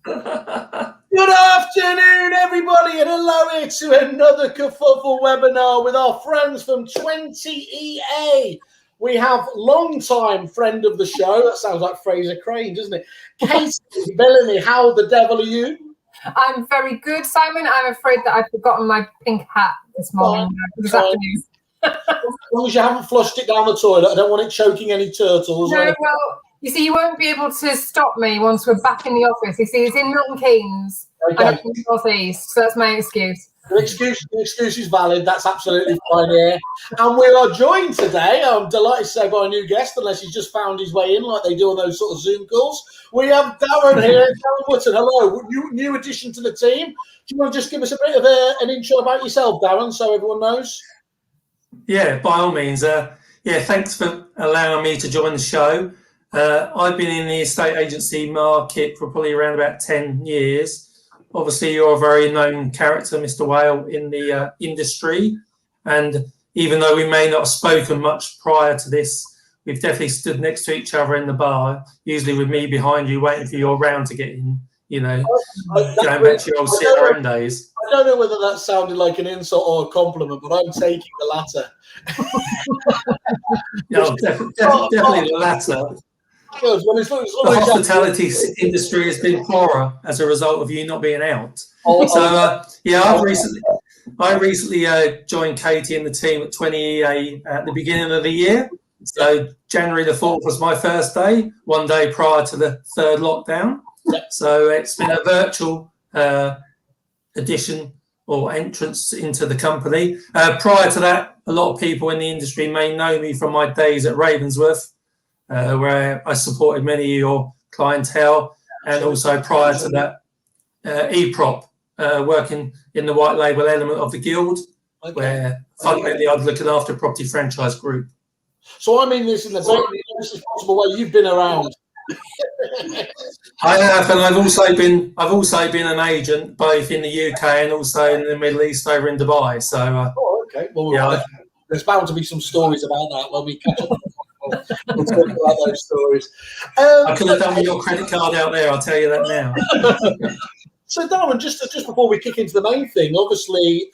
Good afternoon, everybody, and hello to another kerfuffle webinar with our friends from 20EA. We have long-time friend of the show. That sounds like Fraser Crane, doesn't it? Katie Bellamy, how the devil are you? I'm very good, Simon. I'm afraid that I've forgotten my pink hat this morning. This afternoon. As long as you haven't flushed it down the toilet, I don't want it choking any turtles. No, well, you see, you won't be able to stop me once we're back in the office. You see, it's in Milton Keynes. Okay. I'm in the North East, so that's my excuse. The excuse is valid. That's absolutely fine here. And we are joined today, I'm delighted to say, by a new guest, unless he's just found his way in like they do on those sort of Zoom calls. We have Darren here. Darren Wootton, hello. New addition to the team. Do you want to just give us a bit of an intro about yourself, Darren, so everyone knows? Yeah, by all means. Thanks for allowing me to join the show. I've been in the estate agency market for probably around about 10 years. Obviously, you're a very known character, Mr. Whale, in the industry. And even though we may not have spoken much prior to this, we've definitely stood next to each other in the bar, usually with me behind you, waiting for your round to get in, you know, going back to your old CRM days. I don't know whether that sounded like an insult or a compliment, but I'm taking the latter. Definitely the latter. Good. Well, the hospitality industry has been poorer as a result of you not being out. I recently joined Katie and the team at 20EA at the beginning of the year. So January the 4th was my first day, one day prior to the third lockdown. So it's been a virtual addition or entrance into the company. Prior to that, a lot of people in the industry may know me from my days at Ravensworth, where I supported many of your clientele, and also prior to that, EPROP, working in the white label element of the guild, where fundamentally I'd looking after Property Franchise Group. So I mean this in the most responsible way. You've been around. I have, and I've also been an agent both in the UK and also in the Middle East over in Dubai. So, okay. Well, there's bound to be some stories about that when we catch up. We'll talk about those stories. I could have done with your credit card out there. I'll tell you that now. So, Darren, just before we kick into the main thing, obviously,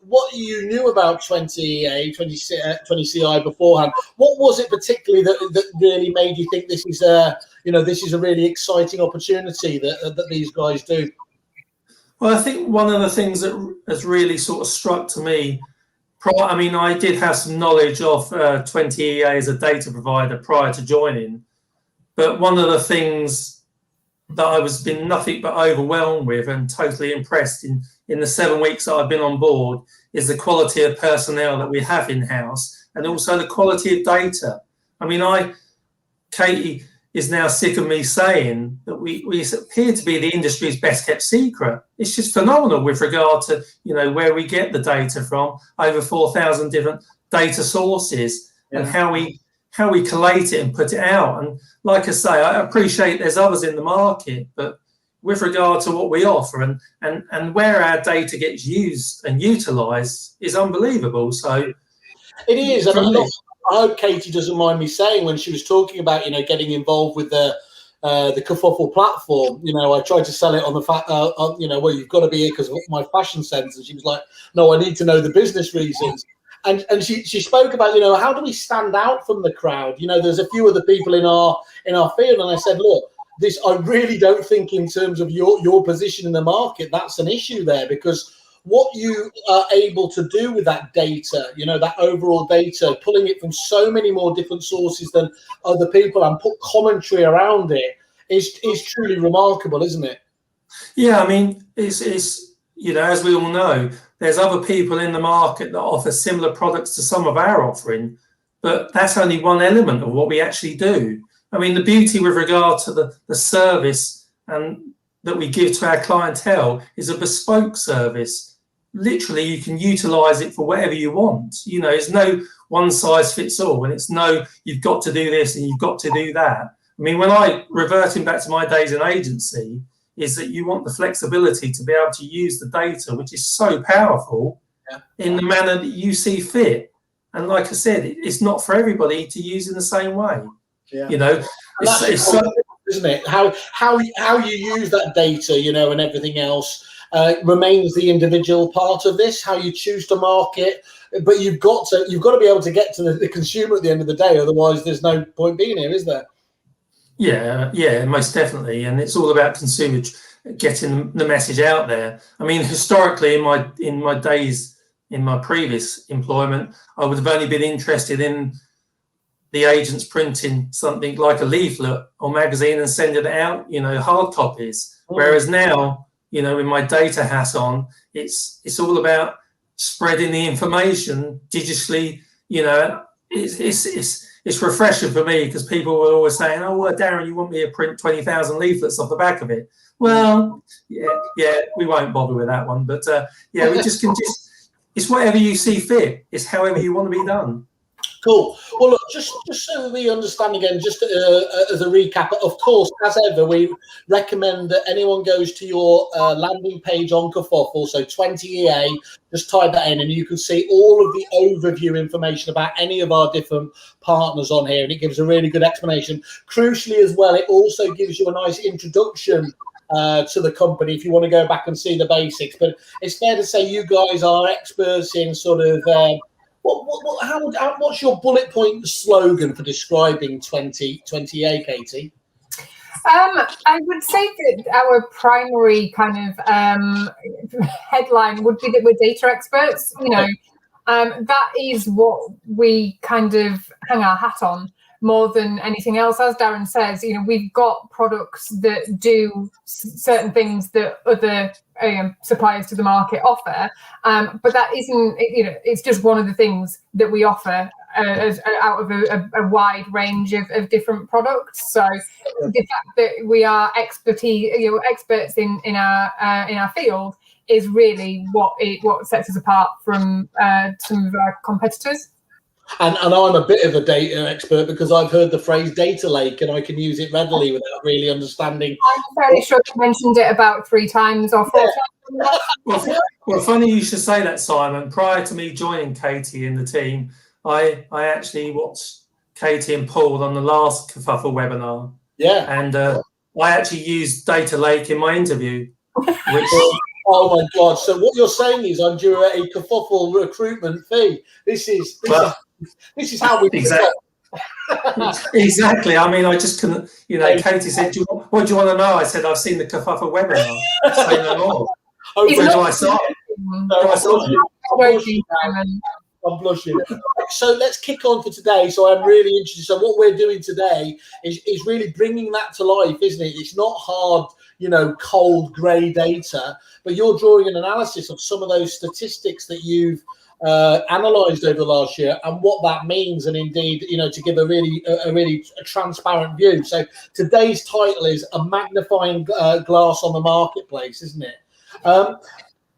what you knew about 20EA, 20CI beforehand, what was it particularly that really made you think this is a really exciting opportunity that these guys do? Well, I think one of the things that has really sort of struck to me, I did have some knowledge of 20EA as a data provider prior to joining, but one of the things that I was been nothing but overwhelmed with and totally impressed in the 7 weeks that I've been on board is the quality of personnel that we have in-house and also the quality of data. Katie is now sick of me saying that we appear to be the industry's best kept secret. It's just phenomenal with regard to, where we get the data from, over 4,000 different data sources, and how we collate it and put it out. And like I say, I appreciate there's others in the market, but with regard to what we offer and where our data gets used and utilised is unbelievable. So it is. I hope Katie doesn't mind me saying when she was talking about, getting involved with the kerfuffle platform, I tried to sell it on the fact, well, you've got to be here because of my fashion sense. And she was like, no, I need to know the business reasons. And she spoke about, how do we stand out from the crowd? There's a few other people in our field. And I said, look, I really don't think in terms of your position in the market, that's an issue there, because what you are able to do with that data, that overall data, pulling it from so many more different sources than other people and put commentary around it is truly remarkable, isn't it? Yeah, it's as we all know, there's other people in the market that offer similar products to some of our offering, but that's only one element of what we actually do. The beauty with regard to the service and that we give to our clientele is a bespoke service. Literally, you can utilise it for whatever you want. There's no one size fits all, and it's no, you've got to do this and you've got to do that. When I reverting back to my days in agency, is that you want the flexibility to be able to use the data, which is so powerful, in the manner that you see fit. And like I said, it's not for everybody to use in the same way. Yeah. It's so isn't it? How you use that data, you know, and everything else remains the individual part of this. How you choose to market, but you've got to be able to get to the consumer at the end of the day. Otherwise, there's no point being here, is there? Yeah, most definitely, and it's all about consumer getting the message out there. I mean, historically, in my days in my previous employment, I would have only been interested in the agents printing something like a leaflet or magazine and sending it out, you know, hard copies. Whereas now, you know, with my data hat on, it's all about spreading the information digitally. You know, it's refreshing for me because people were always saying, "Oh, well, Darren, you want me to print 20,000 leaflets off the back of it?" Well, yeah, we won't bother with that one. But yeah, we just can it's whatever you see fit. It's however you want to be done. Cool. Well, look, just so we understand again, just as a recap, of course, as ever, we recommend that anyone goes to your landing page on Kerfuffle, so 20EA, just type that in and you can see all of the overview information about any of our different partners on here, and it gives a really good explanation. Crucially as well, it also gives you a nice introduction to the company if you want to go back and see the basics. But it's fair to say you guys are experts in sort of what's your bullet point slogan for describing 20EA, Katie? I would say that our primary kind of headline would be that we're data experts. You know, that is what we kind of hang our hat on more than anything else. As Darren says, you know, we've got products that do certain things that other suppliers to the market offer, but that isn't, you know, it's just one of the things that we offer out of a wide range of different products. So the fact that we are experts in our field is really what sets us apart from some of our competitors. And I'm a bit of a data expert because I've heard the phrase data lake and I can use it readily without really understanding. I'm fairly sure you mentioned it about 3 times or 4 times. Well, funny you should say that, Simon. Prior to me joining Katie in the team, I actually watched Katie and Paul on the last Kerfuffle webinar. Yeah. And I actually used data lake in my interview. Which, oh my God. So what you're saying is I'm due a Kerfuffle recruitment fee. This is how we Exactly. I mean, I just couldn't, you know, Katie said, what do you want to know? I said, I've seen the Kerfuffle webinar. Say no more. I'm blushing. So let's kick on for today. So I'm really interested. So what we're doing today is really bringing that to life, isn't it? It's not hard, you know, cold grey data, but you're drawing an analysis of some of those statistics that you've analysed over the last year and what that means, and indeed, you know, to give a really transparent view. So today's title is a magnifying glass on the marketplace, isn't it?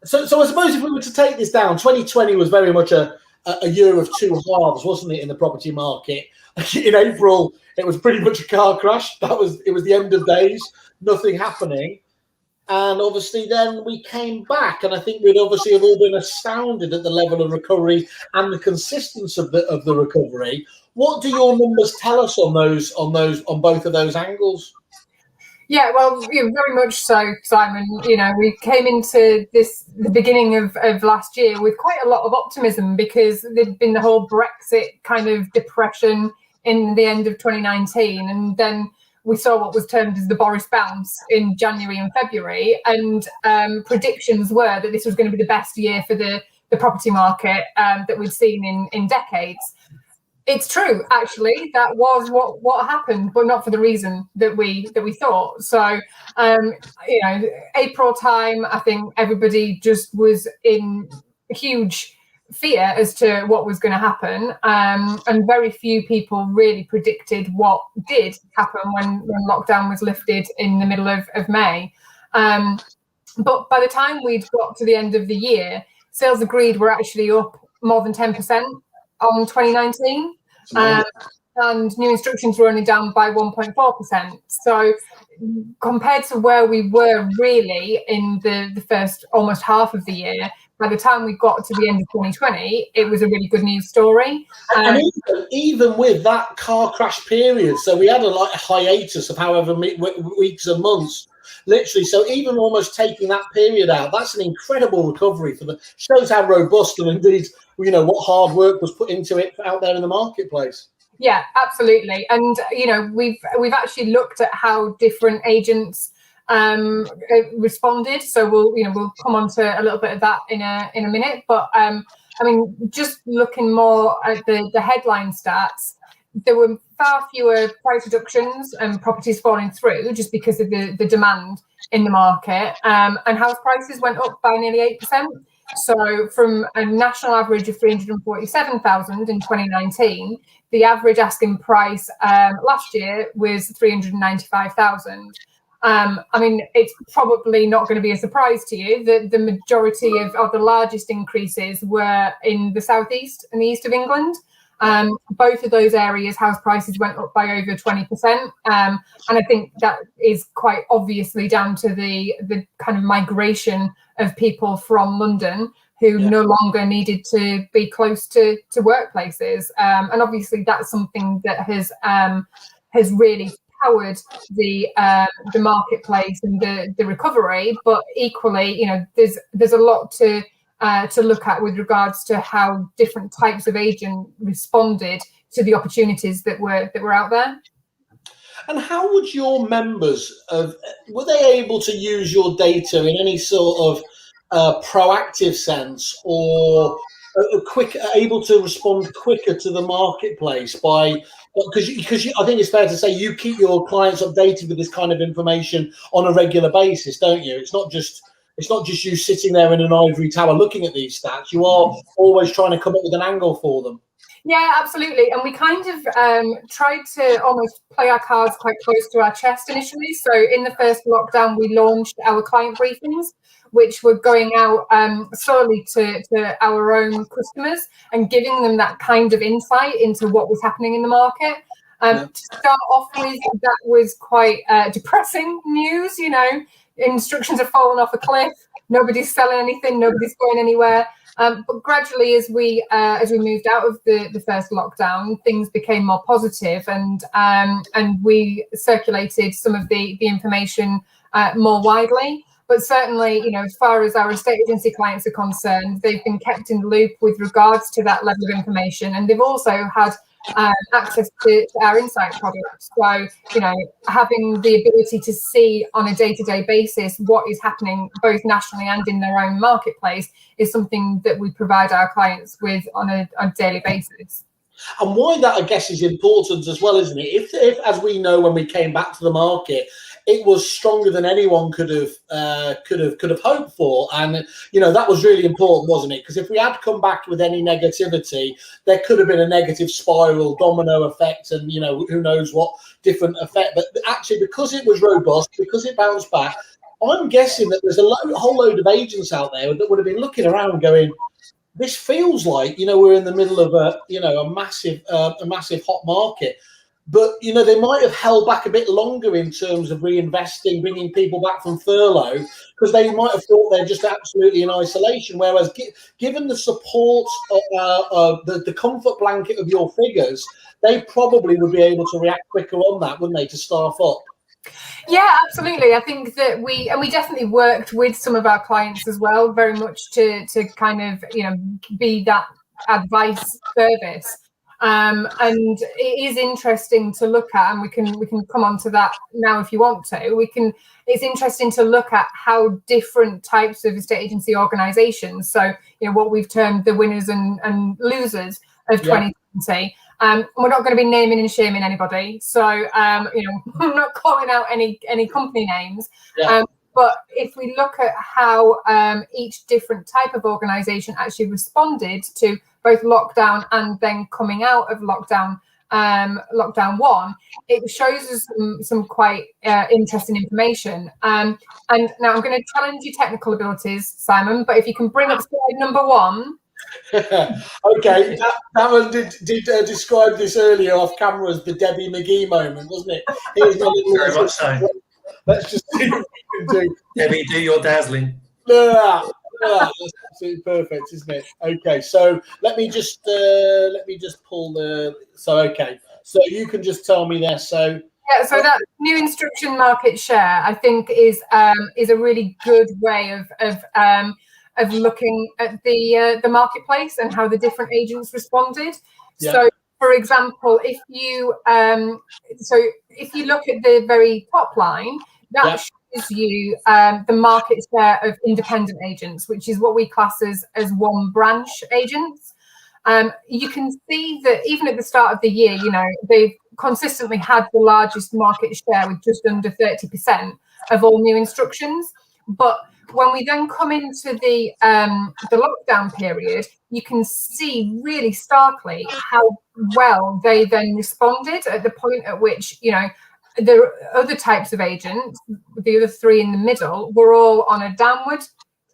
So I suppose if we were to take this down, 2020 was very much a year of 2 halves, wasn't it, in the property market? In April, it was pretty much a car crash. It was the end of days, nothing happening. And obviously then we came back, and I think we'd obviously have all been astounded at the level of recovery and the consistency of the recovery. What do your numbers tell us on both of those angles? Yeah, well, very much so, Simon. You know, we came into the beginning of last year with quite a lot of optimism because there'd been the whole Brexit kind of depression in the end of 2019, and then we saw what was termed as the Boris bounce in January and February, and predictions were that this was going to be the best year for the property market that we'd seen in decades. It's true, actually, that was what happened, but not for the reason that we thought. So, you know, April time, I think everybody just was in huge fear as to what was going to happen, and very few people really predicted what did happen when lockdown was lifted in the middle of May. But by the time we'd got to the end of the year, sales agreed were actually up more than 10% on 2019, and new instructions were only down by 1.4%. So compared to where we were really in the first almost half of the year, by the time we got to the end of 2020, it was a really good news story. And even with that car crash period, so we had a hiatus of however weeks and months, literally. So even almost taking that period out, that's an incredible recovery shows how robust and indeed, what hard work was put into it out there in the marketplace. Yeah, absolutely. And we've actually looked at how different agents responded. So we'll come on to a little bit of that in a minute. But just looking more at the headline stats, there were far fewer price reductions and properties falling through just because of the demand in the market. And house prices went up by nearly 8%. So from a national average of 347,000 in 2019, the average asking price last year was 395,000. It's probably not going to be a surprise to you that the majority of the largest increases were in the southeast and the east of England. Both of those areas, house prices went up by over 20%. And I think that is quite obviously down to the kind of migration of people from London who no longer needed to be close to workplaces. And obviously that's something that has really powered the marketplace and the recovery. But equally, there's a lot to look at with regards to how different types of agent responded to the opportunities that were out there. And how would your members were they able to use your data in any sort of proactive sense, or able to respond quicker to the marketplace because I think it's fair to say you keep your clients updated with this kind of information on a regular basis, don't you? It's not just you sitting there in an ivory tower looking at these stats. You are always trying to come up with an angle for them. Yeah, absolutely. And we kind of tried to almost play our cards quite close to our chest initially. So in the first lockdown, we launched our client briefings, which were going out solely to our own customers and giving them that kind of insight into what was happening in the market. To start off with, that was quite depressing news. Instructions have fallen off a cliff. Nobody's selling anything. Nobody's going anywhere. But gradually, as we moved out of the first lockdown, things became more positive, and we circulated some of the information more widely. But certainly, as far as our estate agency clients are concerned, they've been kept in the loop with regards to that level of information, and they've also had access to our insight products. So, having the ability to see on a day-to-day basis what is happening both nationally and in their own marketplace is something that we provide our clients with on a daily basis. And why that, I guess, is important as well, isn't it? If as we know, when we came back to the market, it was stronger than anyone could have hoped for, and that was really important, wasn't it? Because if we had come back with any negativity, there could have been a negative spiral, domino effect, and who knows what different effect. But actually, because it was robust, because it bounced back, I'm guessing that there's a whole load of agents out there that would have been looking around, going, "This feels like we're in the middle of a massive hot market." But, they might have held back a bit longer in terms of reinvesting, bringing people back from furlough, because they might have thought they're just absolutely in isolation. Whereas given the support, the comfort blanket of your figures, they probably would be able to react quicker on that, wouldn't they, to staff up? Yeah, absolutely. I think that we definitely worked with some of our clients as well, very much to kind of, be that advice service. And it is interesting to look at, and we can come on to that now if you want to. It's interesting to look at how different types of estate agency organisations, so what we've termed the winners and losers of 2020. We're not going to be naming and shaming anybody, so I'm not calling out any company names. But if we look at how each different type of organisation actually responded to both lockdown and then coming out of lockdown one, it shows us some quite interesting information. And now I'm going to challenge your technical abilities, Simon, but if you can bring up slide number 1. Okay, Darren did describe this earlier off camera as the Debbie McGee moment, wasn't it? Here's my little Very much so. Let's just see what we can do. Debbie, do your dazzling. That's absolutely perfect, isn't it? Okay, so let me just pull the. So okay, so you can just tell me there. So yeah, so that new instruction market share, I think, is a really good way of looking at the marketplace and how the different agents responded. Yeah. So, for example, if you look at the very top line, that shows you the market share of independent agents, which is what we class as one branch agents. You can see that even at the start of the year, they've consistently had the largest market share with just under 30% of all new instructions. But when we then come into the lockdown period, you can see really starkly how well they then responded at the point at which, the other types of agents, the other three in the middle, were all on a downward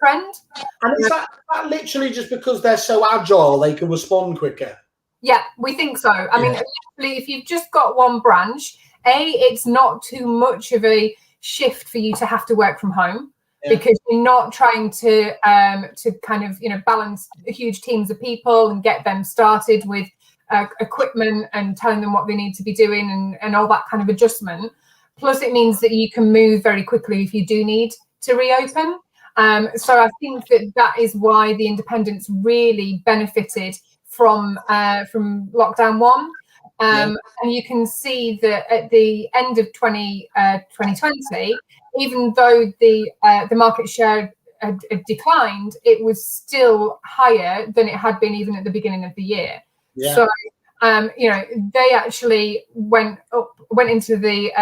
trend. And is that literally just because they're so agile, they can respond quicker? Yeah, we think so. I mean, literally, if you've just got one branch, it's not too much of a shift for you to have to work from home because you're not trying to kind of balance huge teams of people and get them started with equipment and telling them what they need to be doing and all that kind of adjustment. Plus, it means that you can move very quickly if you do need to reopen. So I think that is why the independents really benefited from lockdown one. And you can see that at the end of 2020, even though the market share had declined, it was still higher than it had been even at the beginning of the year. Yeah. So they actually went into the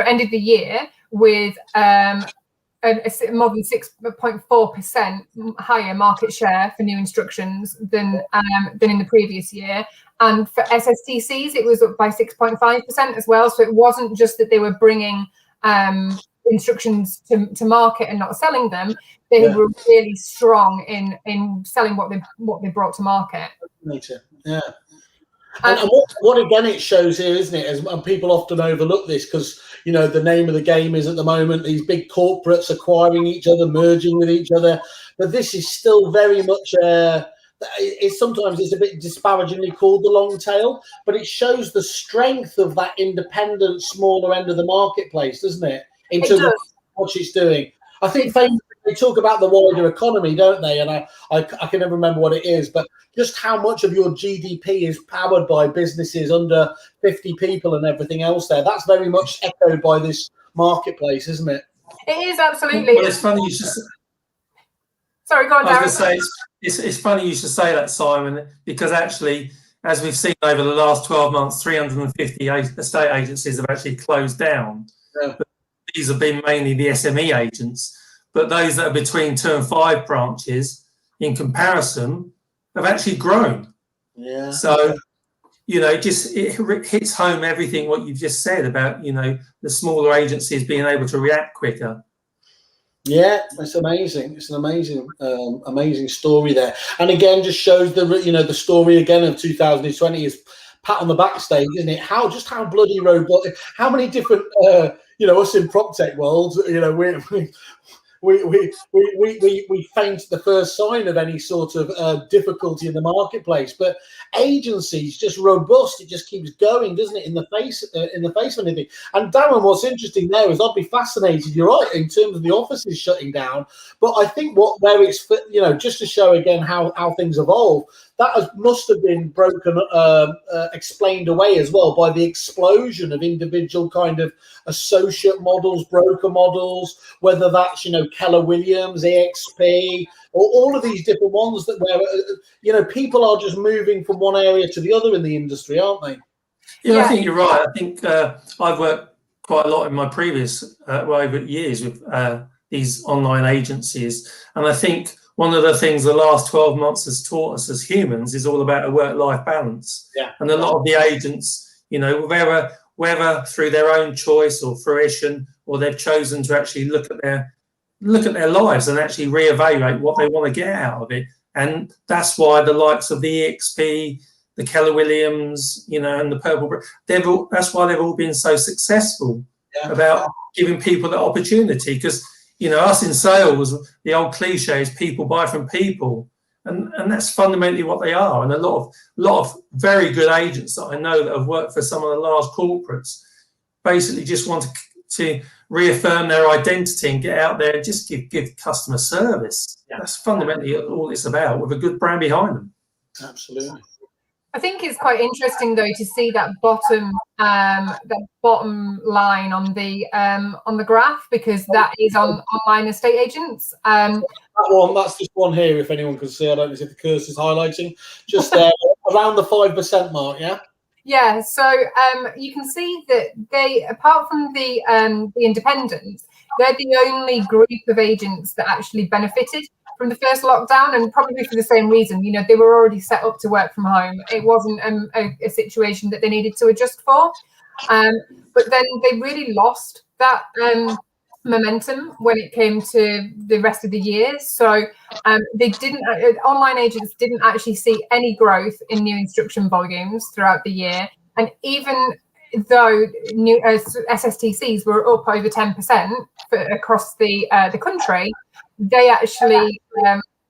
ended the year with more than 6.4% higher market share for new instructions than in the previous year, and for SSTCs it was up by 6.5% as well. So it wasn't just that they were bringing instructions to market and not selling them; they were really strong in selling what they brought to market. Yeah. And what again it shows here, isn't it? And people often overlook this because the name of the game is at the moment these big corporates acquiring each other, merging with each other. But this is still very much sometimes it's a bit disparagingly called the long tail, but it shows the strength of that independent, smaller end of the marketplace, doesn't it? In terms of what she's doing. I think they talk about the wider economy, don't they? And I can never remember what it is, but just how much of your GDP is powered by businesses under 50 people and everything else there. That's very much echoed by this marketplace, isn't it? It is, absolutely. Well, it's funny you should... Sorry, go on, Darren. I was going to say, it's funny you should say that, Simon, because actually, as we've seen over the last 12 months, 350 estate agencies have actually closed down. Yeah. These have been mainly the SME agents, but those that are between 2 and 5 branches, in comparison, have actually grown. Yeah. So, it hits home everything what you've just said about, the smaller agencies being able to react quicker. Yeah, it's amazing. It's an amazing story there. And again, just shows the story again of 2020 is pat on the backstage, isn't it? How bloody robotic, how many different, us in prop tech world, we faint the first sign of any sort of difficulty in the marketplace. But agencies just robust. It just keeps going, doesn't it? In the face of anything. And Darren, what's interesting there is I'd be fascinated. You're right in terms of the offices shutting down, but I think where it's just to show again how things evolve. That must have been broken, explained away as well by the explosion of individual kind of associate models, broker models, whether that's, Keller Williams, EXP, or all of these different ones where people are just moving from one area to the other in the industry, aren't they? Yeah, I think you're right. I think I've worked quite a lot in my previous over years with these online agencies, and I think one of the things the last 12 months has taught us as humans is all about a work-life balance. Yeah. And a lot of the agents, whether through their own choice or fruition, or they've chosen to actually look at their lives and actually reevaluate what they want to get out of it. And that's why the likes of the EXP, the Keller Williams, and the Purple, that's why they've all been so successful about giving people the opportunity. Because, you know, us in sales, the old cliche is people buy from people. And that's fundamentally what they are. And a lot of very good agents that I know that have worked for some of the large corporates basically just want to reaffirm their identity and get out there and just give customer service. Yeah. That's fundamentally all it's about, with a good brand behind them. Absolutely. I think it's quite interesting though to see that bottom line on the graph, because that is on online estate agents. That's this one here. If anyone can see, I don't know if the cursor's highlighting. Just around the 5% mark. Yeah. Yeah. So you can see that they, apart from the independents, they're the only group of agents that actually benefited from the first lockdown, and probably for the same reason. You know, they were already set up to work from home. It wasn't a situation that they needed to adjust for. But then they really lost that momentum when it came to the rest of the year. So they didn't. Online agents didn't actually see any growth in new instruction volumes throughout the year, and even though new SSTCs were up over 10% across the country, they actually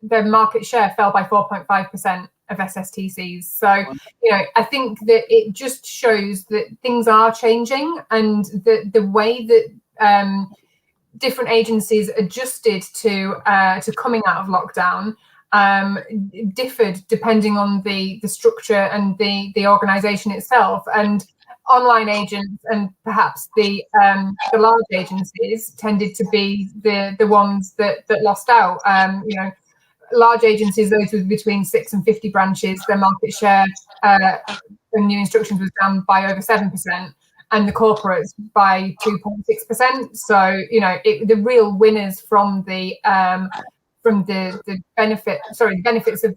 their market share fell by 4.5% of SSTCs. So, you know, I think that it just shows that things are changing, and the way that different agencies adjusted to coming out of lockdown differed depending on the structure and the organization itself. And online agents and perhaps the large agencies tended to be the ones that lost out. You know, large agencies, those with between 6 and 50 branches, their market share in new instructions was down by over 7%, and the corporates by 2.6%. So, you know, the real winners from the benefits of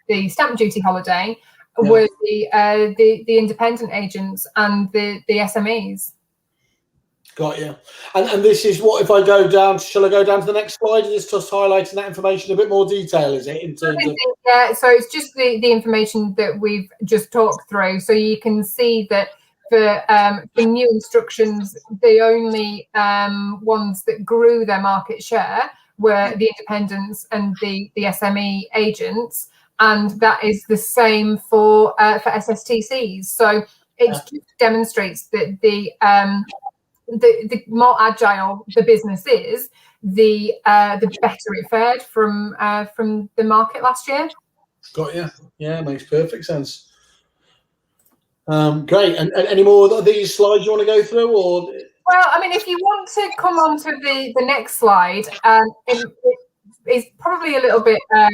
the stamp duty holiday were the independent agents and the SMEs. Got you. And this is what, if I go down, shall I go down to the next slide? It's just highlighting that information in a bit more detail, is it? In terms of... Yeah, so it's just the information that we've just talked through. So you can see that for new instructions, the only ones that grew their market share were the independents and the SME agents. And that is the same for SSTCs. So it just demonstrates that the more agile the business is, the better it fared from the market last year. Got you. Yeah, makes perfect sense. Great. And any more of these slides you want to go through, or? Well, I mean, if you want to come on to the next slide, it's probably a little bit, I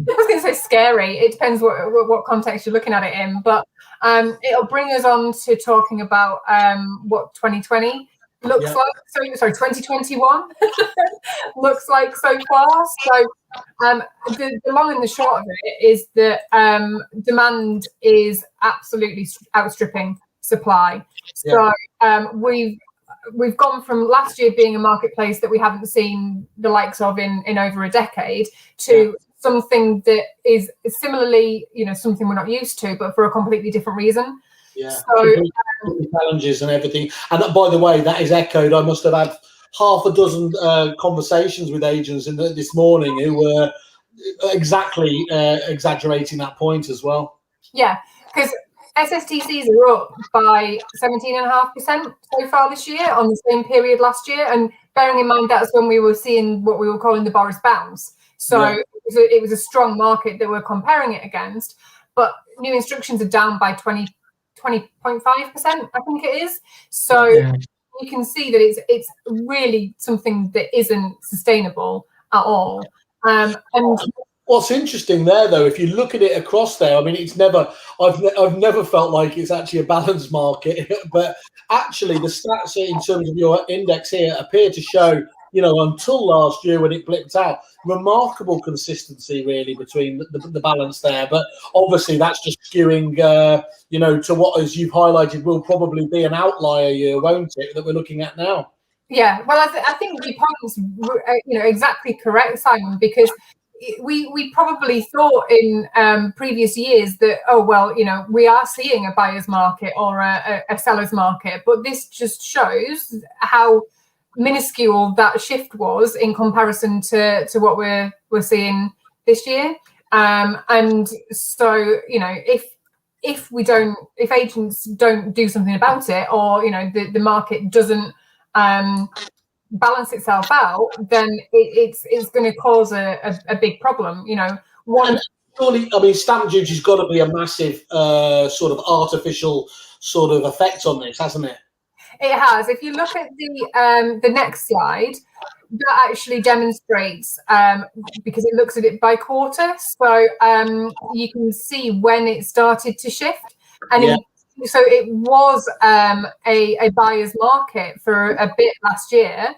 was going to say scary. It depends what context you're looking at it in, but it'll bring us on to talking about what 2020 looks like. Sorry, 2021 looks like so far. So the long and the short of it is that demand is absolutely outstripping supply. So we've gone from last year being a marketplace that we haven't seen the likes of in over a decade to something that is similarly, you know, something we're not used to, but for a completely different reason. Yeah. So challenges and everything. And by the way, that is echoed. I must have had half a dozen conversations with agents this morning who were exactly exaggerating that point as well. Yeah, because SSTCs are up by 17.5% so far this year on the same period last year. And bearing in mind that's when we were seeing what we were calling the Boris bounce. So it was a strong market that we're comparing it against. But new instructions are down by 20.5%, I think it is. So you can see that it's really something that isn't sustainable at all. And what's interesting there, though, if you look at it across there, I mean, it's never. I've never felt like it's actually a balanced market, but actually, the stats in terms of your index here appear to show, you know, until last year when it blipped out, remarkable consistency really between the balance there. But obviously, that's just skewing, you know, to what, as you've highlighted, will probably be an outlier year, won't it? That we're looking at now. Yeah, well, I think your point's, you know, exactly correct, Simon, because we probably thought in previous years that, oh, well, you know, we are seeing a buyer's market or a seller's market, but this just shows how minuscule that shift was in comparison to what we're seeing this year. And so, you know, if agents don't do something about it, or, you know, the market doesn't balance itself out, then it's going to cause a big problem. You know, surely, I mean, stamp duty's got to be a massive sort of artificial sort of effect on this, hasn't it? It has. If you look at the next slide, that actually demonstrates, because it looks at it by quarter, so you can see when it started to shift, and so it was a buyer's market for a bit last year,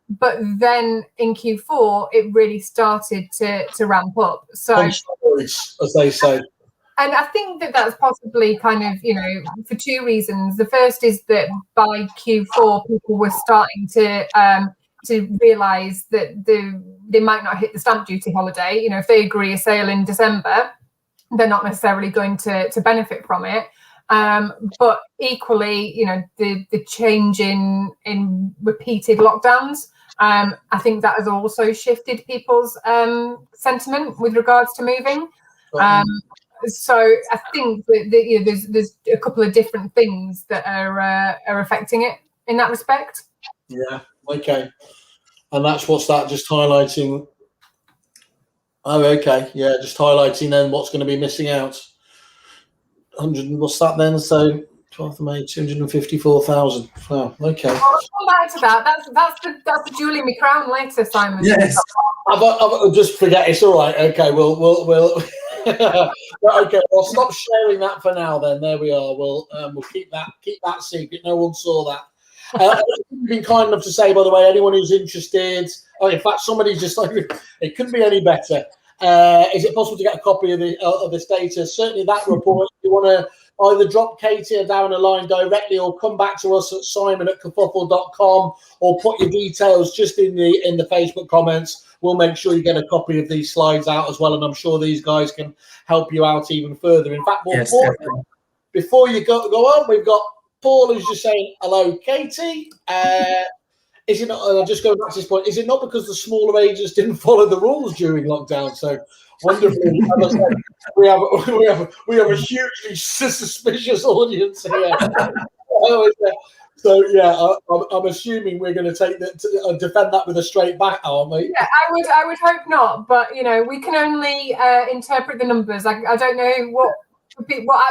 but then in Q4 it really started to ramp up. So, as they say. And I think that's possibly kind of, you know, for two reasons. The first is that by Q4 people were starting to realise that they might not hit the stamp duty holiday. You know, if they agree a sale in December, they're not necessarily going to benefit from it. But equally, you know, the change in repeated lockdowns, I think that has also shifted people's sentiment with regards to moving. So I think that you know, there's a couple of different things that are affecting it in that respect. Yeah. Okay. And that's what's that just highlighting. Oh, okay. Yeah, just highlighting then what's going to be missing out. 100. What's that then? So 12th of May, 254,000. Wow. Okay. Well, I'll come back to that. That's the jewel in my crown later, Simon. Yes. I'll just forget. It's all right. Okay. We'll. Okay. I'll stop sharing that for now. Then there we are. We'll keep that secret. No one saw that. You've been kind enough to say, by the way, anyone who's interested. Oh, in fact, somebody just like it couldn't be any better. Is it possible to get a copy of this data? Certainly, that report. If you want to either drop Katie down a line directly, or come back to us at simon@kerfuffle.com, or put your details just in the Facebook comments. We'll make sure you get a copy of these slides out as well, and I'm sure these guys can help you out even further. In fact, before you go on, we've got Paul who's just saying hello, Katie. Is it not? I'll just go back to this point. Is it not because the smaller agents didn't follow the rules during lockdown? So wonderfully, as I said, we have a hugely suspicious audience here. So yeah, I'm assuming we're going to defend that with a straight back, aren't we? Yeah, I would hope not. But you know, we can only interpret the numbers. I don't know what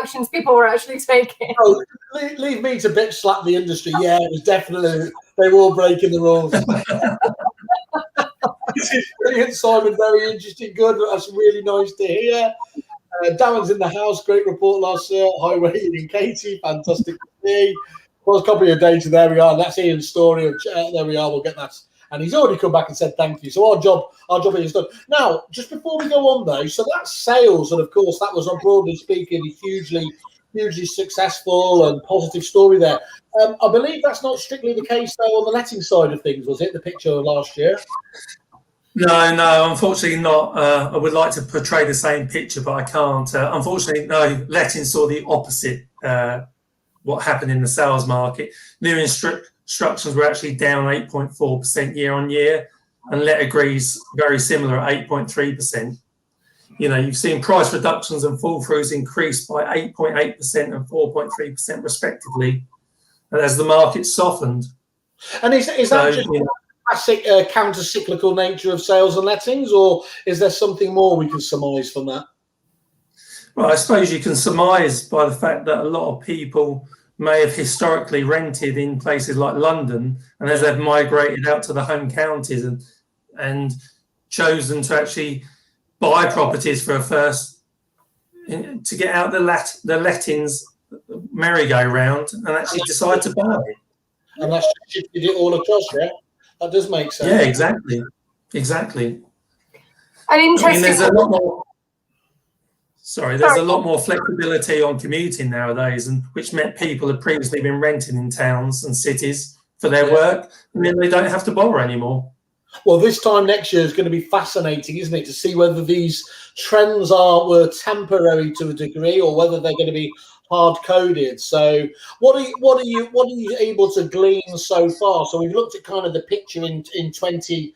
actions people were actually taking. Oh, leave me to bitch slap the industry. Yeah, it was definitely they were all breaking the rules. This is brilliant, Simon. Very interesting. Good. That's really nice to hear. Darren's in the house. Great report last year. Hi, Wayne and Katie. Fantastic to see. Well, a copy of data. There we are. That's Ian's story. There we are. We'll get that. And he's already come back and said thank you. So our job is done. Now, just before we go on though, so that's sales, and of course that was, broadly speaking, a hugely successful and positive story there. I believe that's not strictly the case though on the letting side of things, was it? The picture of last year. No, unfortunately not. I would like to portray the same picture, but I can't. Unfortunately, no. Letting saw the opposite. What happened in the sales market? New instructions were actually down 8.4% year on year, and let agrees very similar at 8.3%. You know, you've seen price reductions and fall throughs increase by 8.8% and 4.3% respectively, and as the market softened. And is that just the classic counter-cyclical nature of sales and lettings, or is there something more we can surmise from that? Well, I suppose you can surmise by the fact that a lot of people may have historically rented in places like London, and as they've migrated out to the home counties and chosen to actually buy properties for a first, to get out the lettings merry-go-round and actually decide to buy it. And that's shifted it all across, yeah? That does make sense. Yeah, exactly. And interesting. I mean, there's a lot more. There's a lot more flexibility on commuting nowadays, and which meant people had previously been renting in towns and cities for their work, and then they don't have to bother anymore. Well, this time next year is going to be fascinating, isn't it, to see whether these trends were temporary to a degree, or whether they're going to be hard coded. So what are you able to glean so far? So we've looked at kind of the picture in 2020,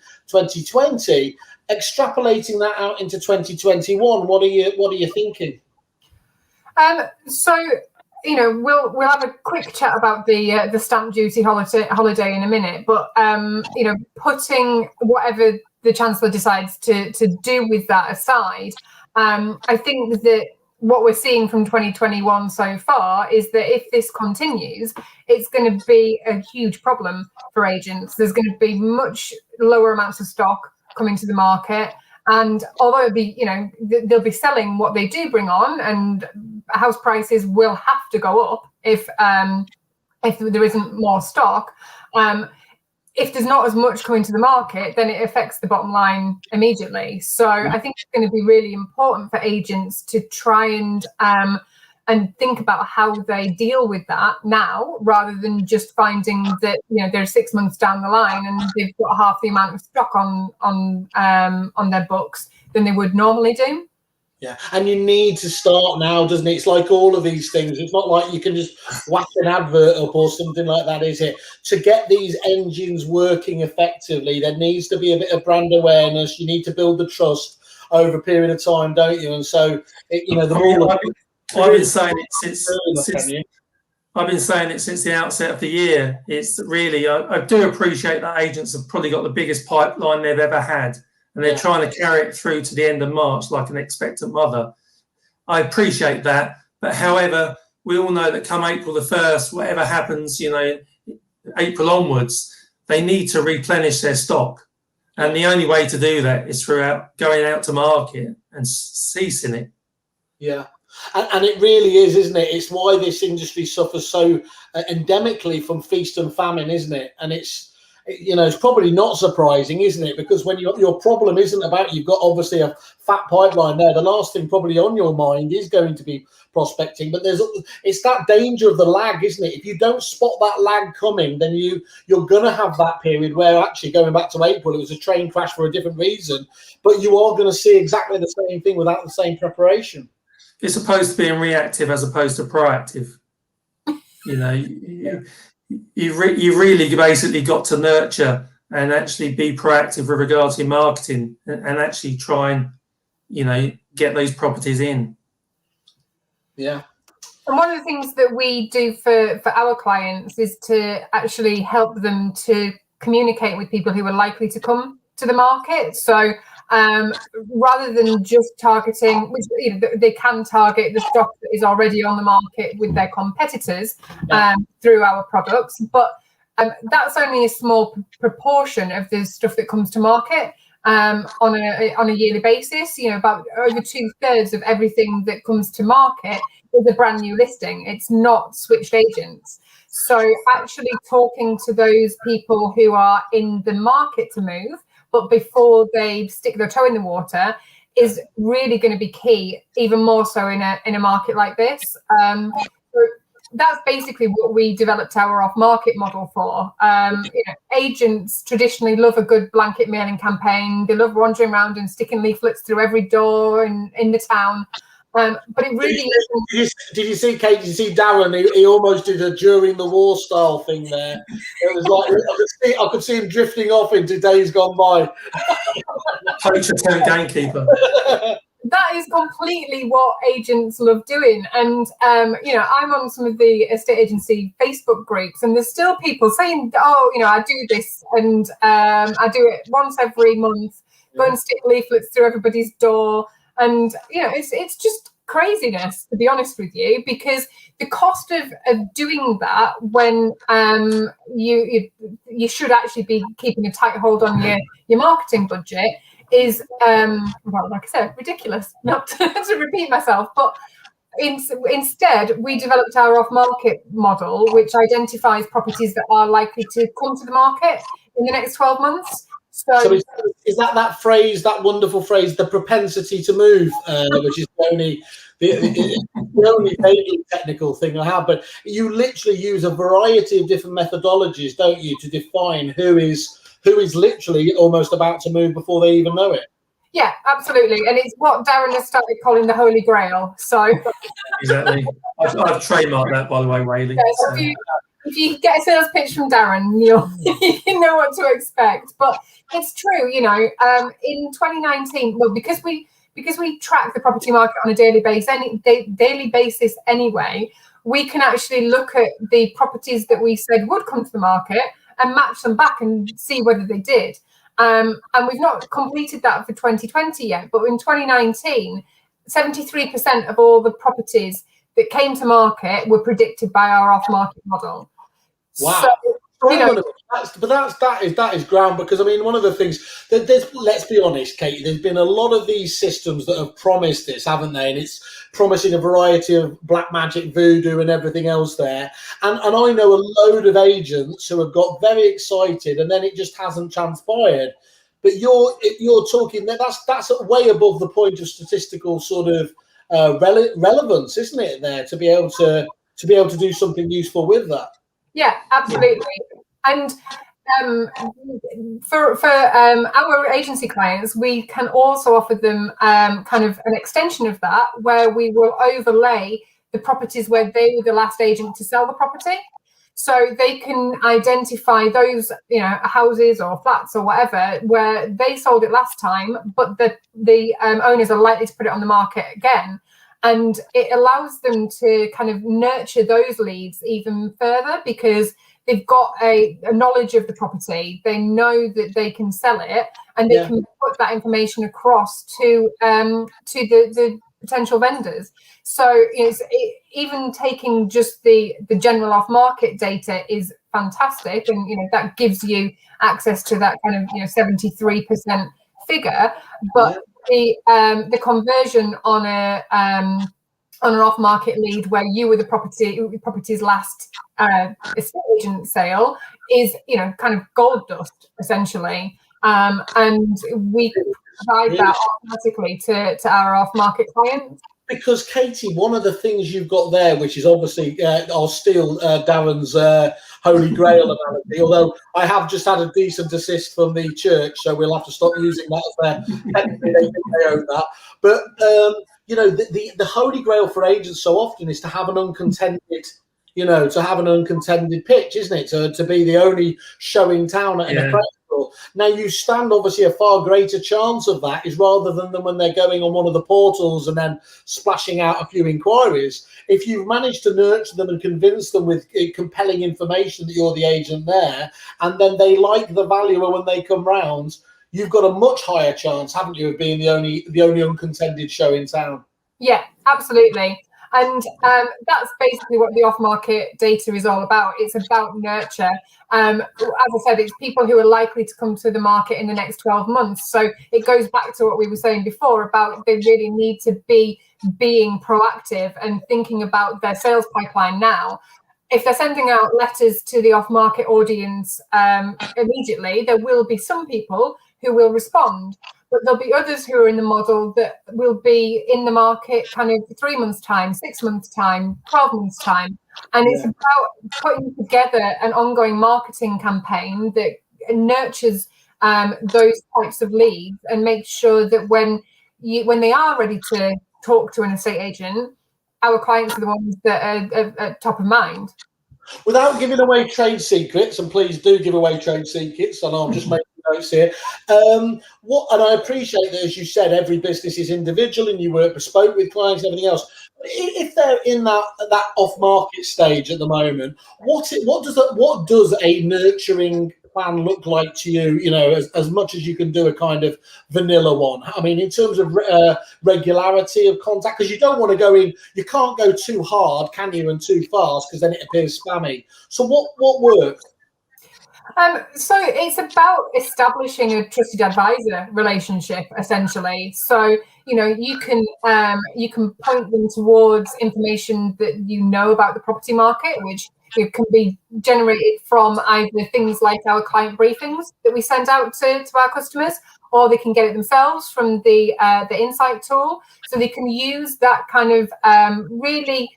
extrapolating that out into 2021. What are you thinking? So, you know, we'll have a quick chat about the stamp duty holiday in a minute, but you know, putting whatever the Chancellor decides to do with that aside, I think that what we're seeing from 2021 so far is that if this continues, it's going to be a huge problem for agents. There's going to be much lower amounts of stock coming to the market. And although it'll be, you know, they'll be selling what they do bring on, and house prices will have to go up if there isn't more stock. If there's not as much coming to the market, then it affects the bottom line immediately. So I think it's going to be really important for agents to try and think about how they deal with that now, rather than just finding that, you know, they're 6 months down the line and they've got half the amount of stock on their books than they would normally do. Yeah, and you need to start now, doesn't it? It's like all of these things. It's not like you can just whack an advert up or something like that, is it? To get these engines working effectively, there needs to be a bit of brand awareness. You need to build the trust over a period of time, don't you? And so, you know, the more I've been saying it since the outset of the year. It's really, I do appreciate that agents have probably got the biggest pipeline they've ever had, and they're trying to carry it through to the end of March like an expectant mother. I appreciate that. But however, we all know that come April the 1st, whatever happens, you know, April onwards, they need to replenish their stock. And the only way to do that is through going out to market and ceasing it. Yeah. And it really is, isn't it? It's why this industry suffers so endemically from feast and famine, isn't it? And it's, you know, it's probably not surprising, isn't it? Because when your problem isn't about, you've got obviously a fat pipeline there, the last thing probably on your mind is going to be prospecting. But it's that danger of the lag, isn't it? If you don't spot that lag coming, then you're going to have that period where, actually going back to April, it was a train crash for a different reason. But you are going to see exactly the same thing without the same preparation. It's supposed to be reactive as opposed to proactive. You know, you really basically got to nurture and actually be proactive with regards to marketing and actually try and, you know, get those properties in. Yeah. And one of the things that we do for our clients is to actually help them to communicate with people who are likely to come to the market. So rather than just targeting, which, you know, they can target the stock that is already on the market with their competitors through our products, but that's only a small proportion of the stuff that comes to market on a yearly basis. You know, about over 2/3 of everything that comes to market is a brand new listing. It's not switched agents. So actually talking to those people who are in the market to move, but before they stick their toe in the water, is really going to be key, even more so in a market like this. So that's basically what we developed our off-market model for. You know, agents traditionally love a good blanket mailing campaign. They love wandering around and sticking leaflets through every door in the town. But it really isn't. Did you see, Kate? Did you see Darren? He almost did a during the war style thing there. It was like I could see him drifting off into days gone by. Poacher turned gamekeeper. That is completely what agents love doing. And, you know, I'm on some of the estate agency Facebook groups, and there's still people saying, oh, you know, I do this, and I do it once every month, go and stick leaflets through everybody's door. And, you know, it's just craziness, to be honest with you, because the cost of doing that when you should actually be keeping a tight hold on your marketing budget is, well, like I said, ridiculous, not to repeat myself. But instead, we developed our off-market model, which identifies properties that are likely to come to the market in the next 12 months. So is that phrase, that wonderful phrase, the propensity to move, which is the only vaguely technical thing I have, but you literally use a variety of different methodologies, don't you, to define who is literally almost about to move before they even know it? Yeah, absolutely. And it's what Darren has started calling the Holy Grail. So Exactly. I've trademarked that, by the way, Whaley. yeah, so if you get a sales pitch from Darren, you know what to expect. But it's true, you know, in 2019, well, because we track the property market on a daily basis anyway, we can actually look at the properties that we said would come to the market and match them back and see whether they did. And we've not completed that for 2020 yet, but in 2019, 73% of all the properties that came to market were predicted by our off-market model. Wow. So, you know, that is ground, because I mean, one of the things that let's be honest, Katie, there's been a lot of these systems that have promised this, haven't they? And it's promising a variety of black magic, voodoo, and everything else there. And I know a load of agents who have got very excited, and then it just hasn't transpired. But you're talking that's way above the point of statistical sort of relevance, isn't it? There to be able to do something useful with that. Yeah, absolutely. And for our agency clients, we can also offer them kind of an extension of that, where we will overlay the properties where they were the last agent to sell the property. So they can identify those, you know, houses or flats or whatever where they sold it last time, but the owners are likely to put it on the market again. And it allows them to kind of nurture those leads even further, because they've got a knowledge of the property. They know that they can sell it, and they can put that information across to the potential vendors. So even taking just the general off-market data is fantastic, and you know that gives you access to that kind of 73% figure, but the conversion on an off-market lead where you were the property's last estate agent sale is kind of gold dust essentially, and we provide that automatically to our off-market clients. Because Katie, one of the things you've got there, which is obviously, I'll steal Darren's Holy Grail analogy, although I have just had a decent assist from the church, so we'll have to stop using that as technically they think they own that. But the Holy Grail for agents so often is to have an uncontended, pitch, isn't it? To be the only show in town in a press. Now you stand obviously a far greater chance of that is rather than when they're going on one of the portals and then splashing out a few inquiries. If you've managed to nurture them and convince them with compelling information that you're the agent there, and then they like the valuer when they come round, you've got a much higher chance, haven't you, of being the only uncontended show in town? Yeah, absolutely. And that's basically what the off-market data is all about. It's about nurture. As I said, it's people who are likely to come to the market in the next 12 months. So it goes back to what we were saying before about they really need to be being proactive and thinking about their sales pipeline now. If they're sending out letters to the off-market audience immediately, there will be some people who will respond. But there'll be others who are in the model that will be in the market kind of 3 months' time, 6 months' time, 12 months' time. And it's about putting together an ongoing marketing campaign that nurtures those types of leads and makes sure that when they are ready to talk to an estate agent, our clients are the ones that are top of mind. Without giving away trade secrets, and please do give away trade secrets, and I'll just make notes here. And I appreciate that, as you said, every business is individual, and you work bespoke with clients and everything else. If they're in that off-market stage at the moment, what does a nurturing plan look like to you? As much as you can do a kind of vanilla one. I mean, in terms of regularity of contact, because you don't want to go in. You can't go too hard, can you, and too fast, because then it appears spammy. So what works? So it's about establishing a trusted advisor relationship, essentially. So you can point them towards information that you know about the property market, which can be generated from either things like our client briefings that we send out to our customers, or they can get it themselves from the insight tool. So they can use that kind of really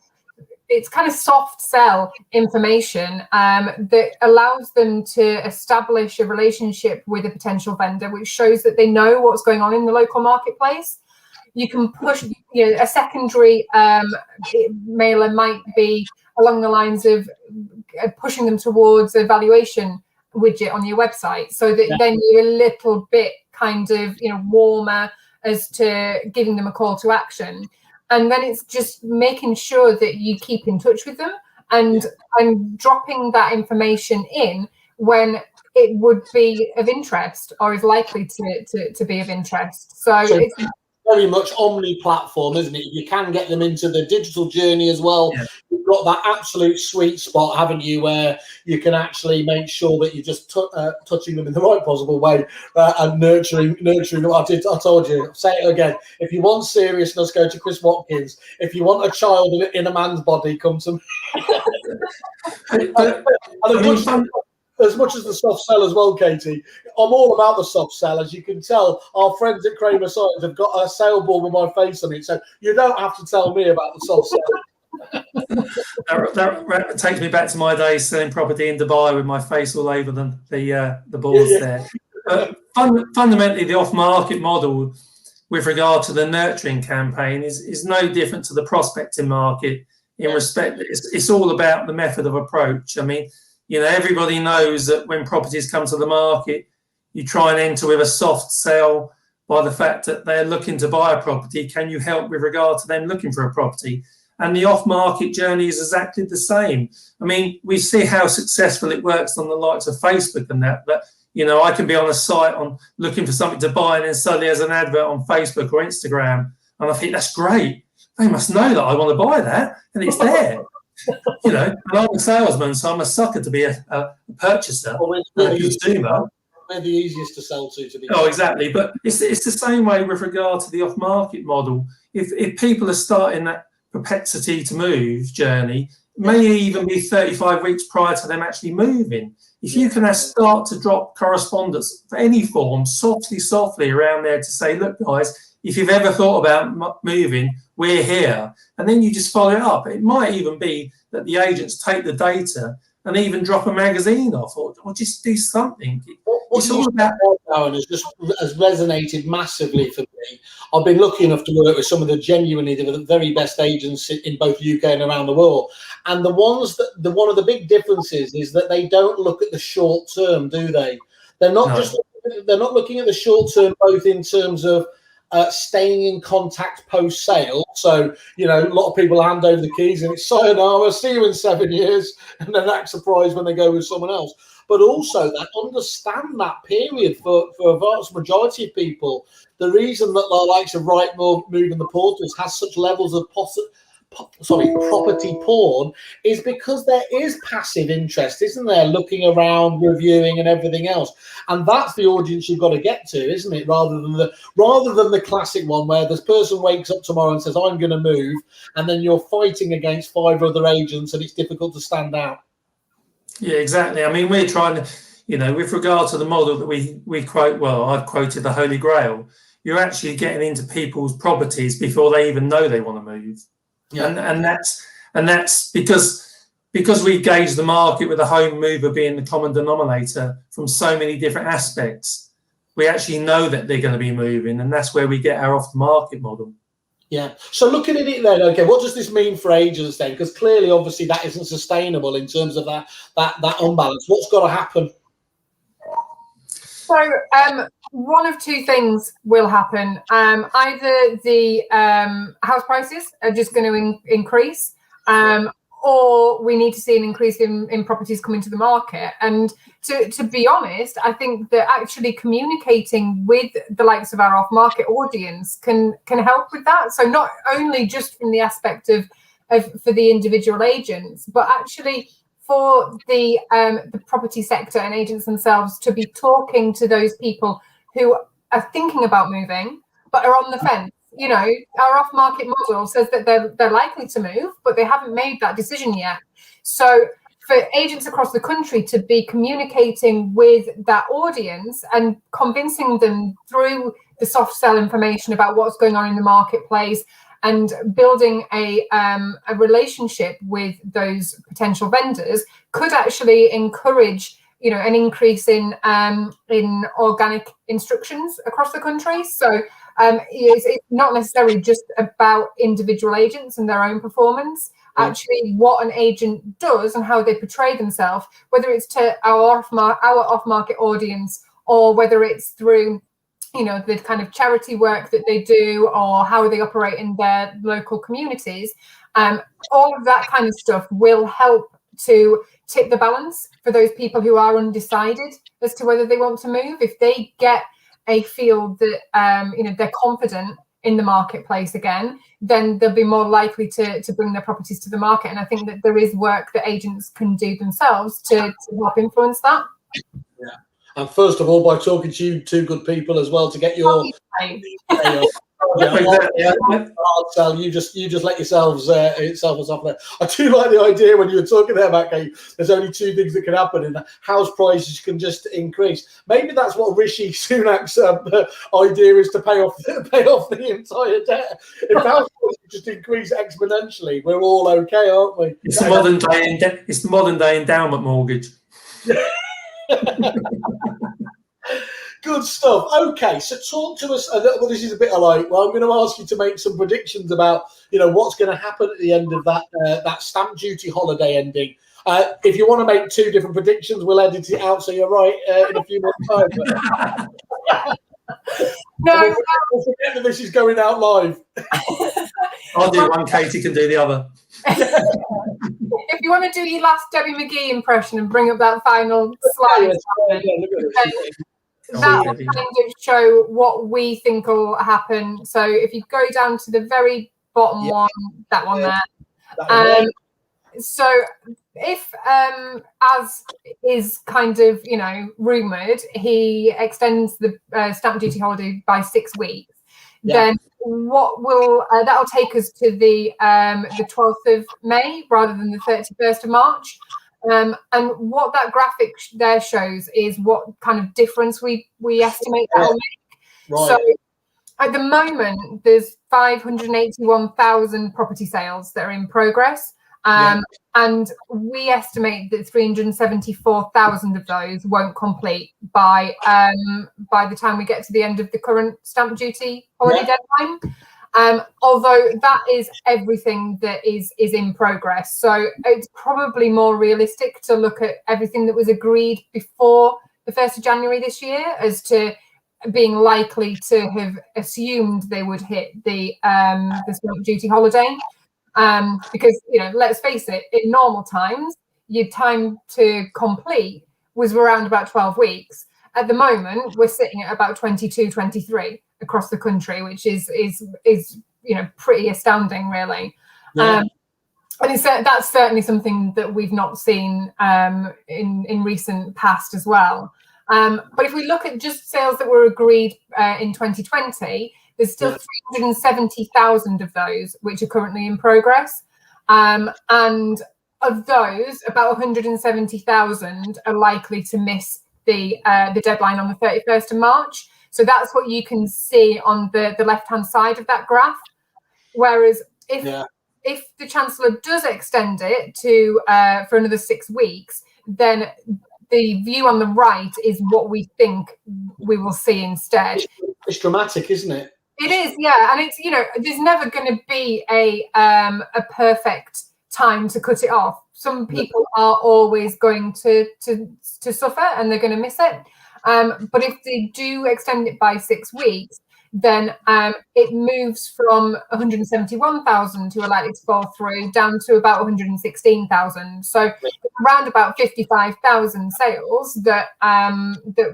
it's kind of soft sell information that allows them to establish a relationship with a potential vendor, which shows that they know what's going on in the local marketplace. You can push, a secondary mailer might be along the lines of pushing them towards a valuation widget on your website, so that then you're a little bit kind of warmer as to giving them a call to action. And then it's just making sure that you keep in touch with them and dropping that information in when it would be of interest or is likely to be of interest. So it's very much omni-platform, isn't it? You can get them into the digital journey as well. Yeah. You've got that absolute sweet spot, haven't you, where you can actually make sure that you're just touching them in the right possible way and nurturing them. I told you, say it again. If you want seriousness, go to Chris Watkins. If you want a child in a man's body, come to me. As much as the soft sell as well, Katie, I'm all about the soft sell. As you can tell, our friends at Kramer Science have got a sailboard with my face on it, so you don't have to tell me about the soft sell. that takes me back to my days selling property in Dubai with my face all over the boards there. Fundamentally, the off-market model with regard to the nurturing campaign is no different to the prospecting market in respect that it's all about the method of approach. I mean, everybody knows that when properties come to the market, you try and enter with a soft sell by the fact that they're looking to buy a property. Can you help with regard to them looking for a property? And the off-market journey is exactly the same. I mean, we see how successful it works on the likes of Facebook and that I can be on a site on looking for something to buy, and then suddenly there's an advert on Facebook or Instagram, and I think that's great. They must know that I want to buy that, and it's there. And I'm a salesman, so I'm a sucker to be a purchaser, a consumer. We're the easiest to sell to be. Oh, exactly. But it's the same way with regard to the off-market model. If people are starting that propensity to move journey, it may even be 35 weeks prior to them actually moving. If you can start to drop correspondence of any form, softly around there to say, look, guys, if you've ever thought about moving, we're here. And then you just follow it up. It might even be that the agents take the data and even drop a magazine off or just do something. It's all about has resonated massively for me. I've been lucky enough to work with some of the very best agents in both UK and around the world. And one of the big differences is that they don't look at the short term, do they? They're not looking at the short term, both in terms of staying in contact post sale. So, a lot of people hand over the keys and it's sayonara, see you in 7 years, and then act surprised when they go with someone else. But also that understand that period for a vast majority of people. The reason that the likes of Rightmove, Move, and the portals has such levels of property porn is because there is passive interest, isn't there? Looking around, reviewing, and everything else, and that's the audience you've got to get to, isn't it? Rather than the classic one where this person wakes up tomorrow and says, "I'm going to move," and then you're fighting against 5 other agents, and it's difficult to stand out. Yeah, exactly. I mean, we're trying to, with regard to the model that we quote. Well, I've quoted the Holy Grail. You're actually getting into people's properties before they even know they want to move. Yeah. And that's because we gauge the market with the home mover being the common denominator from so many different aspects. We actually know that they're going to be moving, and that's where we get our off-the-market model. Yeah. So looking at it then, okay, what does this mean for agents then? Because clearly, obviously, that isn't sustainable in terms of that unbalance. What's got to happen? So one of two things will happen. Either the house prices are just going to increase, or we need to see an increase in properties coming to the market. And to be honest, I think that actually communicating with the likes of our off-market audience can help with that. So not only just from the aspect of for the individual agents, but actually for the property sector and agents themselves to be talking to those people who are thinking about moving but are on the fence. Our off-market model says that they're likely to move, but they haven't made that decision yet. So for agents across the country to be communicating with that audience and convincing them through the soft sell information about what's going on in the marketplace, and building a relationship with those potential vendors could actually encourage, you know, an increase in organic instructions across the country. So it's not necessarily just about individual agents and their own performance. Actually, what an agent does and how they portray themselves, whether it's to our off-market audience or whether it's through, you know, the kind of charity work that they do or how they operate in their local communities, all of that kind of stuff will help to tip the balance for those people who are undecided as to whether they want to move. If they get a feel that you know, they're confident in the marketplace again, then they'll be more likely to bring their properties to the market. And I think that there is work that agents can do themselves to help influence that. Yeah. And first of all, by talking to you two good people as well to get your sell, you just let yourselves off there. I do like the idea when you were talking there about, okay, there's only two things that can happen, and house prices can just increase. Maybe that's what Rishi Sunak's idea is, to pay off the entire debt. If house prices just increase exponentially, we're all okay, aren't we? It's the modern day endowment mortgage. Good stuff. Okay, so talk to us. Well, this is a bit like, well, I'm going to ask you to make some predictions about, you know, what's going to happen at the end of that stamp duty holiday ending. If you want to make two different predictions, we'll edit it out so you're right in a few months' time. No, don't forget that this is going out live. I'll do one, Katie can do the other. If you want to do your last Debbie McGee impression and bring up that final slide, that will kind of show what we think will happen. So if you go down to the very bottom one, that one there. So if, as is kind of, you know, rumoured, he extends the stamp duty holiday by 6 weeks, then what will that'll take us to the 12th of May rather than the 31st of March. And what that graphic there shows is what kind of difference we estimate that will make. Right. So at the moment, there's 581,000 property sales that are in progress. And we estimate that 374,000 of those won't complete by the time we get to the end of the current stamp duty holiday deadline. Although that is everything that is in progress. So it's probably more realistic to look at everything that was agreed before the 1st of January this year as to being likely to have assumed they would hit the stamp duty holiday. Because, you know, let's face it, in normal times, your time to complete was around about 12 weeks. At the moment, we're sitting at about 22, 23 across the country, which is you know, pretty astounding, really. And that's certainly something that we've not seen in recent past as well. But if we look at just sales that were agreed in 2020, there's still 370,000 of those which are currently in progress. And of those, about 170,000 are likely to miss the deadline on the 31st of March. So that's what you can see on the left-hand side of that graph. Whereas if the Chancellor does extend it to for another 6 weeks, then the view on the right is what we think we will see instead. It's dramatic, isn't it? It is, yeah. And it's, you know, there's never going to be a perfect time to cut it off. Some people are always going to suffer and they're going to miss it. But if they do extend it by 6 weeks, then it moves from 171,000 who are likely to fall through down to about 116,000. So around about 55,000 sales that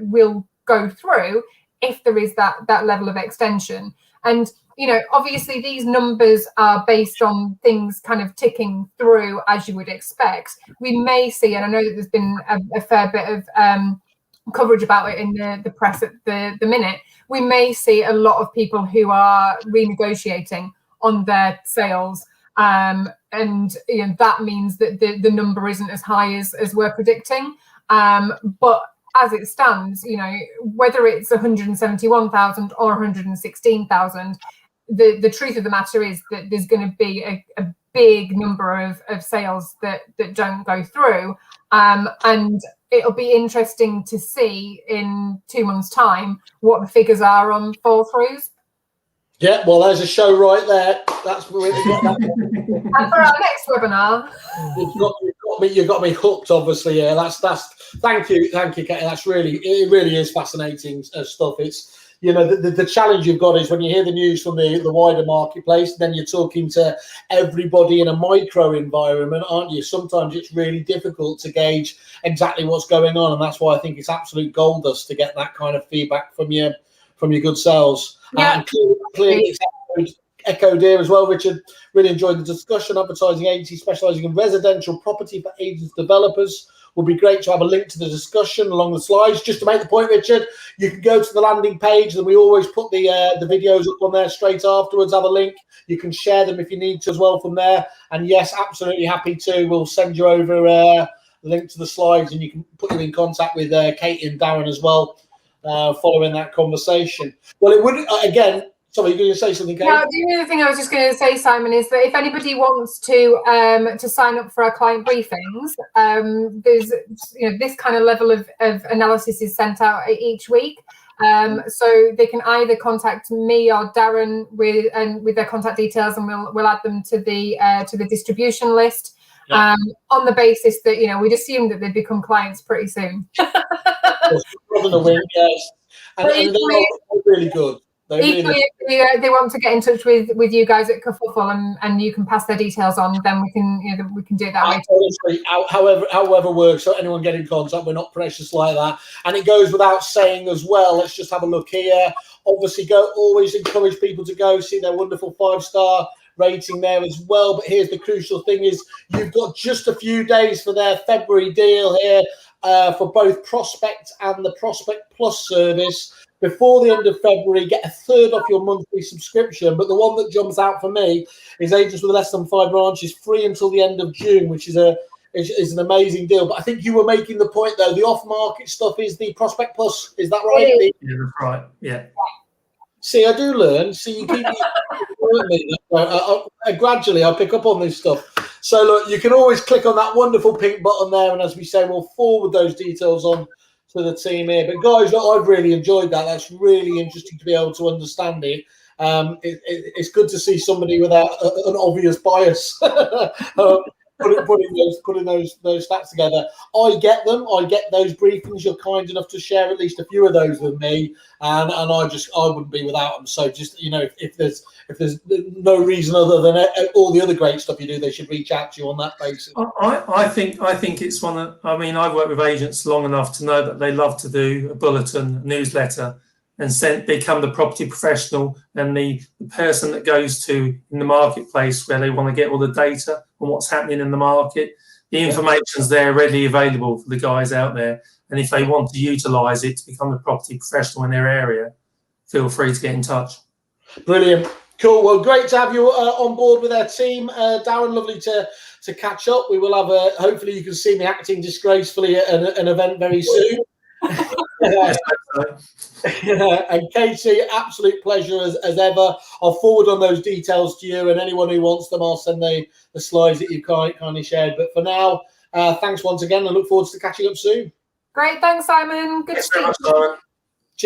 will go through if there is that level of extension. And, you know, obviously these numbers are based on things kind of ticking through as you would expect. We may see, and I know that there's been a fair bit of coverage about it in the press at the minute, we may see a lot of people who are renegotiating on their sales. And you know, that means that the number isn't as high as we're predicting. But as it stands, you know, whether it's 171,000 or 116,000, the truth of the matter is that there's going to be a big number of sales that don't go through, and it'll be interesting to see in 2 months' time what the figures are on fall throughs. Yeah, well, there's a show right there. That's really And for our next webinar, you got me hooked. Obviously, yeah. That's thank you, Kate. It really is fascinating stuff. It's the challenge you've got is when you hear the news from the wider marketplace, then you're talking to everybody in a micro environment, aren't you? Sometimes it's really difficult to gauge exactly what's going on, and that's why I think it's absolute gold dust to get that kind of feedback from your good sales. Yeah. And clearly it's echoed here as well, Richard. Really enjoyed the discussion. Advertising agency specialising in residential property for agents, developers. Would be great to have a link to the discussion along the slides. Just to make the point, Richard, you can go to the landing page, and we always put the videos up on there straight afterwards. Have a link. You can share them if you need to as well from there. And yes, absolutely happy to. We'll send you over a link to the slides, and you can put you in contact with Katie and Darren as well following that conversation. Well, it would again. Sorry, you're going to say something, Kate? No, the other thing I was just going to say, Simon, is that if anybody wants to sign up for our client briefings, there's this kind of level of analysis is sent out each week. So they can either contact me or Darren with their contact details, and we'll add them to the distribution list. Yeah. On the basis that we'd assume that they'd become clients pretty soon. Yes, and they're really good. Equally, if they want to get in touch with you guys at Kerfuffle and you can pass their details on, then we can do it that way. Honestly, however works. So anyone get in contact, we're not precious like that. And it goes without saying as well. Let's just have a look here. Obviously, always encourage people to go see their wonderful 5-star rating there as well. But here's the crucial thing: is you've got just a few days for their February deal here for both Prospect and the Prospect Plus service. Before the end of February, get a third off your monthly subscription. But the one that jumps out for me is agents with less than 5 branches, free until the end of June, which is an amazing deal. But I think you were making the point, though, the off-market stuff is the Prospect Plus. Is that right? Yeah, that's right. Yeah. See, I do learn. See, you keep me. Gradually, I'll pick up on this stuff. So, look, you can always click on that wonderful pink button there. And as we say, we'll forward those details on to the team here. But guys, look, I've really enjoyed that. That's really interesting to be able to understand it. It's good to see somebody without an obvious bias putting those stats together. I get them. I get those briefings. You're kind enough to share at least a few of those with me, and I wouldn't be without them. So just if there's no reason other than all the other great stuff you do, they should reach out to you on that basis. I think it's one of. I mean, I've worked with agents long enough to know that they love to do a bulletin, newsletter, and become the property professional and the person that goes to in the marketplace where they want to get all the data on what's happening in the market. The information's there readily available for the guys out there. And if they want to utilise it to become the property professional in their area, feel free to get in touch. Brilliant. Cool. Well, great to have you on board with our team. Darren, lovely to catch up. We will have hopefully you can see me acting disgracefully at an event very soon. And Katie, absolute pleasure as ever. I'll forward on those details to you, and anyone who wants them, I'll send the slides that you kindly shared. But for now, thanks once again. I look forward to catching up soon. Great, thanks, Simon. Good to speak to you.